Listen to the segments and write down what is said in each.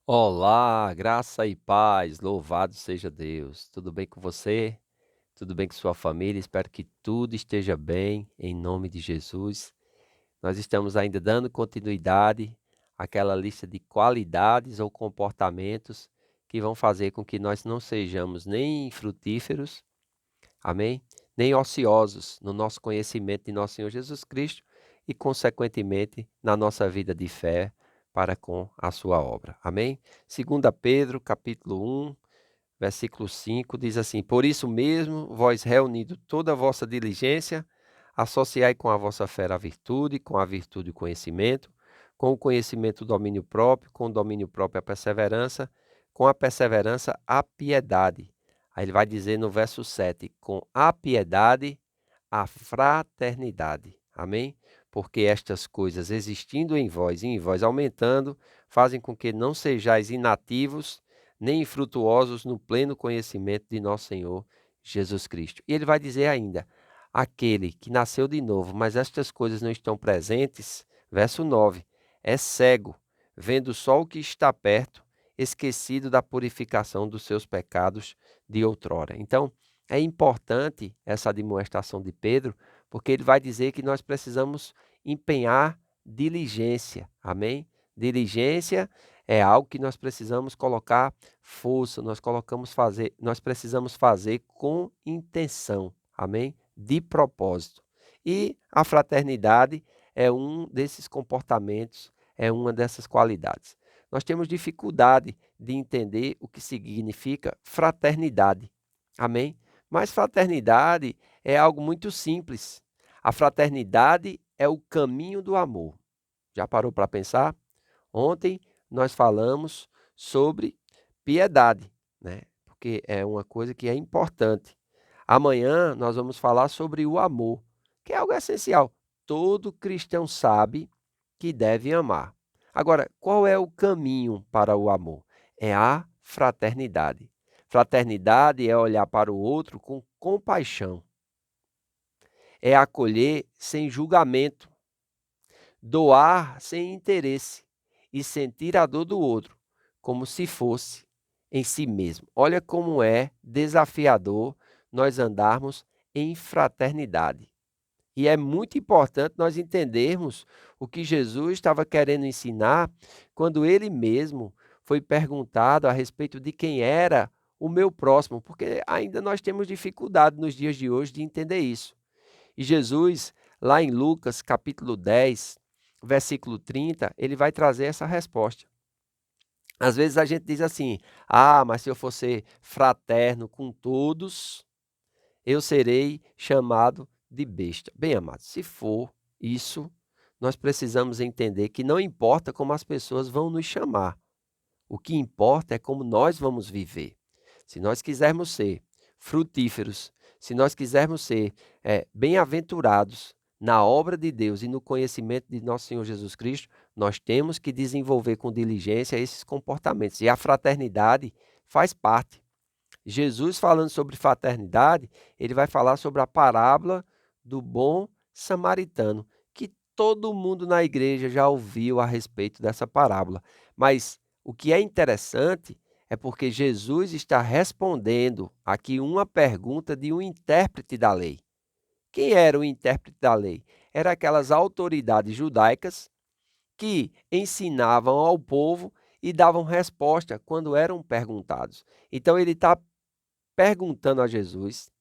Olá, graça e paz, louvado seja Deus. Tudo bem com você? Tudo bem com sua família? Espero que tudo esteja bem, em nome de Jesus. Nós estamos ainda dando continuidade àquela lista de qualidades ou comportamentos que vão fazer com que nós não sejamos nem frutíferos, amém? Nem ociosos no nosso conhecimento de nosso Senhor Jesus Cristo e, consequentemente, na nossa vida de fé para com a sua obra. Amém? 2 Pedro, capítulo 1, versículo 5, diz assim: Por isso mesmo, vós reunindo toda a vossa diligência, associai com a vossa fé a virtude, com a virtude o conhecimento, com o conhecimento o domínio próprio, com o domínio próprio a perseverança, com a perseverança a piedade. Aí ele vai dizer no verso 7, com a piedade a fraternidade. Amém? Porque estas coisas existindo em vós e em vós aumentando, fazem com que não sejais inativos, nem infrutuosos no pleno conhecimento de nosso Senhor Jesus Cristo. E ele vai dizer ainda: aquele que nasceu de novo, mas estas coisas não estão presentes, verso 9, é cego, vendo só o que está perto, esquecido da purificação dos seus pecados de outrora. Então, é importante essa admoestação de Pedro, porque ele vai dizer que nós precisamos empenhar diligência. Amém? Diligência é algo que nós precisamos colocar força, nós precisamos fazer com intenção. Amém? De propósito. E a fraternidade é um desses comportamentos, é uma dessas qualidades. Nós temos dificuldade de entender o que significa fraternidade. Amém? Mas fraternidade é algo muito simples. A fraternidade é o caminho do amor. Já parou para pensar? Ontem nós falamos sobre piedade, né? Porque é uma coisa que é importante. Amanhã nós vamos falar sobre o amor, que é algo essencial. Todo cristão sabe que deve amar. Agora, qual é o caminho para o amor? É a fraternidade. Fraternidade é olhar para o outro com compaixão, é acolher sem julgamento, doar sem interesse e sentir a dor do outro como se fosse em si mesmo. Olha como é desafiador nós andarmos em fraternidade. E é muito importante nós entendermos o que Jesus estava querendo ensinar quando ele mesmo foi perguntado a respeito de quem era o meu próximo, porque ainda nós temos dificuldade nos dias de hoje de entender isso. E Jesus, lá em Lucas capítulo 10, versículo 30, ele vai trazer essa resposta. Às vezes a gente diz assim: ah, mas se eu for ser fraterno com todos, eu serei chamado de besta. Bem, amados, se for isso, nós precisamos entender que não importa como as pessoas vão nos chamar, o que importa é como nós vamos viver. Se nós quisermos ser frutíferos, se nós quisermos ser bem-aventurados na obra de Deus e no conhecimento de nosso Senhor Jesus Cristo, nós temos que desenvolver com diligência esses comportamentos. E a fraternidade faz parte. Jesus, falando sobre fraternidade, ele vai falar sobre a parábola do bom samaritano, que todo mundo na igreja já ouviu a respeito dessa parábola. Mas o que é interessante é porque Jesus está respondendo aqui uma pergunta de um intérprete da lei. Quem era o intérprete da lei? Era aquelas autoridades judaicas que ensinavam ao povo e davam resposta quando eram perguntados. Então ele está perguntando a Jesus,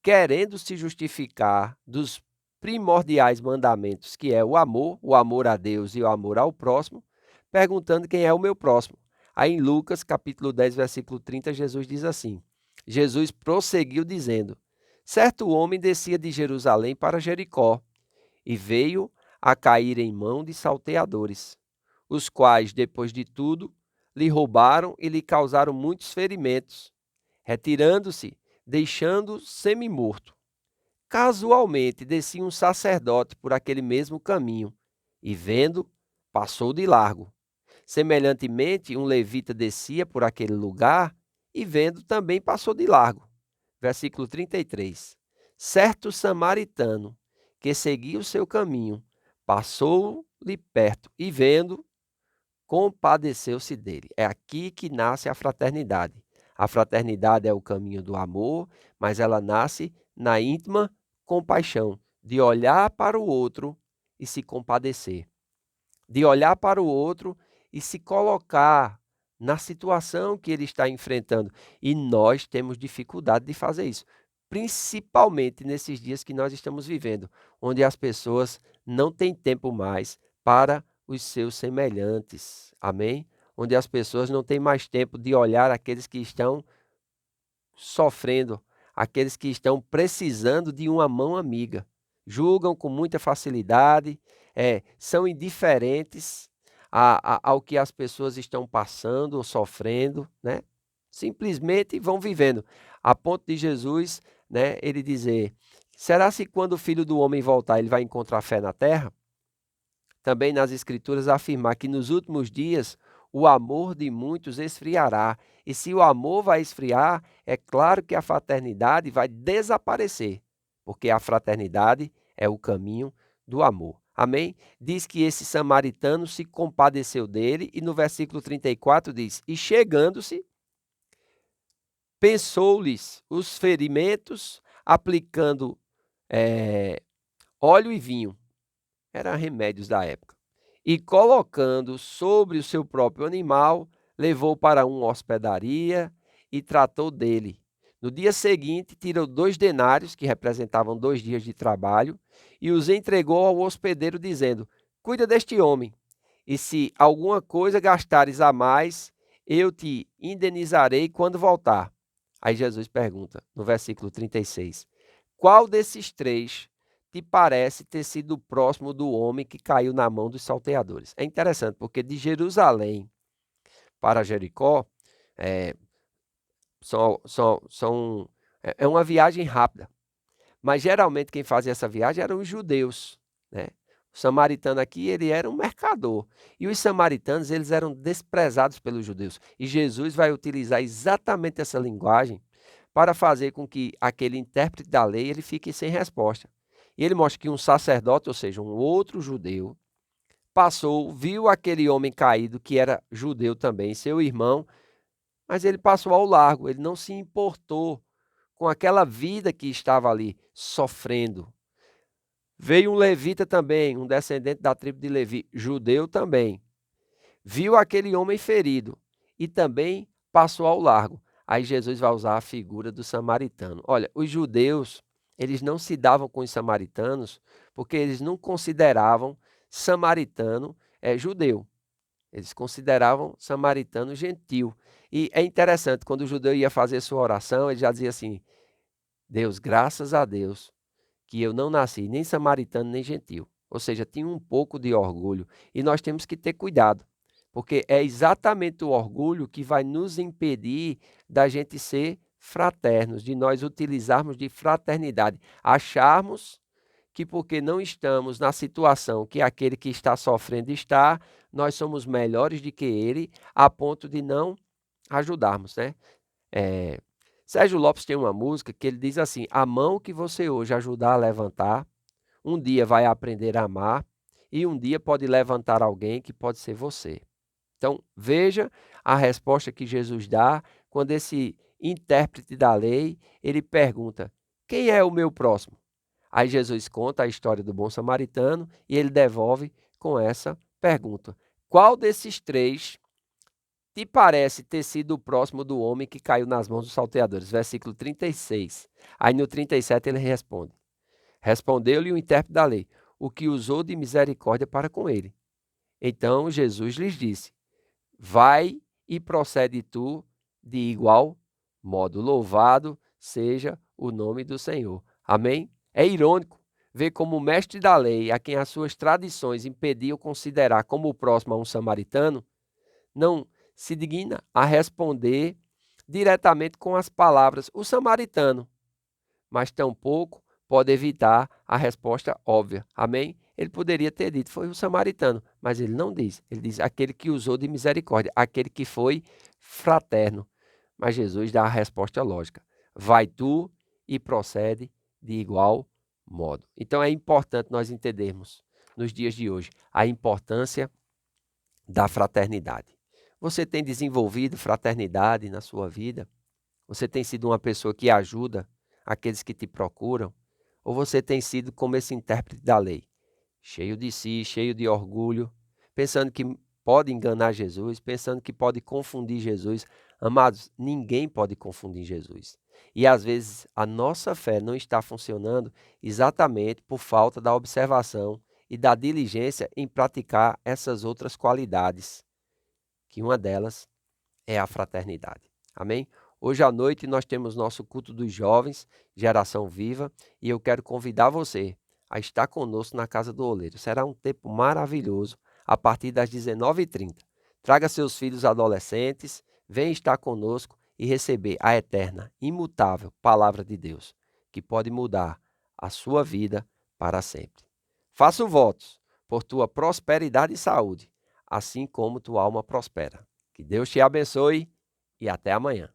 querendo se justificar dos primordiais mandamentos, que é o amor a Deus e o amor ao próximo, perguntando quem é o meu próximo. Aí em Lucas, capítulo 10, versículo 30, Jesus diz assim: Jesus prosseguiu dizendo: certo homem descia de Jerusalém para Jericó e veio a cair em mão de salteadores, os quais, depois de tudo, lhe roubaram e lhe causaram muitos ferimentos, retirando-se, deixando-o semi-morto. Casualmente descia um sacerdote por aquele mesmo caminho e, vendo, passou de largo. Semelhantemente, um levita descia por aquele lugar e, vendo, também passou de largo. Versículo 33. Certo samaritano que seguia o seu caminho passou-lhe perto e, vendo, compadeceu-se dele. É aqui que nasce a fraternidade. A fraternidade é o caminho do amor, mas ela nasce na íntima compaixão, de olhar para o outro e se compadecer, de olhar para o outro e se colocar na situação que ele está enfrentando. E nós temos dificuldade de fazer isso, principalmente nesses dias que nós estamos vivendo, onde as pessoas não têm tempo mais para os seus semelhantes. Amém? Onde as pessoas não têm mais tempo de olhar aqueles que estão sofrendo, aqueles que estão precisando de uma mão amiga. Julgam com muita facilidade, são indiferentes ao que as pessoas estão passando ou sofrendo, né? Simplesmente vão vivendo. A ponto de Jesus, né, ele dizer: será se quando o Filho do Homem voltar, ele vai encontrar fé na terra? Também nas Escrituras afirmar que nos últimos dias o amor de muitos esfriará. E se o amor vai esfriar, é claro que a fraternidade vai desaparecer, porque a fraternidade é o caminho do amor. Amém? Diz que esse samaritano se compadeceu dele, e no versículo 34 diz: e chegando-se, pensou-lhes os ferimentos, aplicando óleo e vinho. Eram remédios da época. E colocando sobre o seu próprio animal, levou para uma hospedaria e tratou dele. No dia seguinte, tirou 2 denários, que representavam 2 dias de trabalho, e os entregou ao hospedeiro, dizendo: cuida deste homem, e se alguma coisa gastares a mais, eu te indenizarei quando voltar. Aí Jesus pergunta, no versículo 36, qual desses 3 te parece ter sido próximo do homem que caiu na mão dos salteadores? É interessante, porque de Jerusalém para Jericó é, é uma viagem rápida. Mas geralmente quem fazia essa viagem eram os judeus, né? O samaritano aqui, ele era um mercador. E os samaritanos, eles eram desprezados pelos judeus. E Jesus vai utilizar exatamente essa linguagem para fazer com que aquele intérprete da lei ele fique sem resposta. E ele mostra que um sacerdote, ou seja, um outro judeu, passou, viu aquele homem caído, que era judeu também, seu irmão, mas ele passou ao largo, ele não se importou com aquela vida que estava ali sofrendo. Veio um levita também, um descendente da tribo de Levi, judeu também. Viu aquele homem ferido e também passou ao largo. Aí Jesus vai usar a figura do samaritano. Olha, os judeus, eles não se davam com os samaritanos porque eles não consideravam samaritano judeu. Eles consideravam samaritano gentil. E é interessante, quando o judeu ia fazer sua oração, ele já dizia assim: Deus, graças a Deus, que eu não nasci nem samaritano nem gentil. Ou seja, tinha um pouco de orgulho. E nós temos que ter cuidado, porque é exatamente o orgulho que vai nos impedir da gente ser fraternos, de nós utilizarmos de fraternidade, acharmos que porque não estamos na situação que aquele que está sofrendo está, nós somos melhores do que ele, a ponto de não ajudarmos, né? Sérgio Lopes tem uma música que ele diz assim: a mão que você hoje ajudar a levantar, um dia vai aprender a amar, e um dia pode levantar alguém que pode ser você. Então, veja a resposta que Jesus dá quando esse intérprete da lei, ele pergunta: quem é o meu próximo? Aí Jesus conta a história do bom samaritano e ele devolve com essa pergunta: qual desses 3 te parece ter sido o próximo do homem que caiu nas mãos dos salteadores? Versículo 36. Aí no 37 ele responde: respondeu-lhe o intérprete da lei: o que usou de misericórdia para com ele. Então Jesus lhes disse: vai e procede tu de igual modo. Louvado seja o nome do Senhor. Amém? É irônico ver como o mestre da lei, a quem as suas tradições impediam considerar como próximo a um samaritano, não se digna a responder diretamente com as palavras o samaritano, mas tampouco pode evitar a resposta óbvia. Amém? Ele poderia ter dito, foi o samaritano, mas ele não diz. Ele diz, aquele que usou de misericórdia, aquele que foi fraterno. Mas Jesus dá a resposta lógica. Vai tu e procede de igual modo. Então é importante nós entendermos, nos dias de hoje, a importância da fraternidade. Você tem desenvolvido fraternidade na sua vida? Você tem sido uma pessoa que ajuda aqueles que te procuram? Ou você tem sido como esse intérprete da lei, cheio de si, cheio de orgulho, pensando que pode enganar Jesus, pensando que pode confundir Jesus? Amados, ninguém pode confundir Jesus. E às vezes a nossa fé não está funcionando exatamente por falta da observação e da diligência em praticar essas outras qualidades, que uma delas é a fraternidade. Amém? Hoje à noite nós temos nosso culto dos jovens, Geração Viva, e eu quero convidar você a estar conosco na Casa do Oleiro. Será um tempo maravilhoso a partir das 19h30. Traga seus filhos adolescentes, venha estar conosco e receber a eterna, imutável Palavra de Deus, que pode mudar a sua vida para sempre. Faço votos por tua prosperidade e saúde, assim como tua alma prospera. Que Deus te abençoe e até amanhã.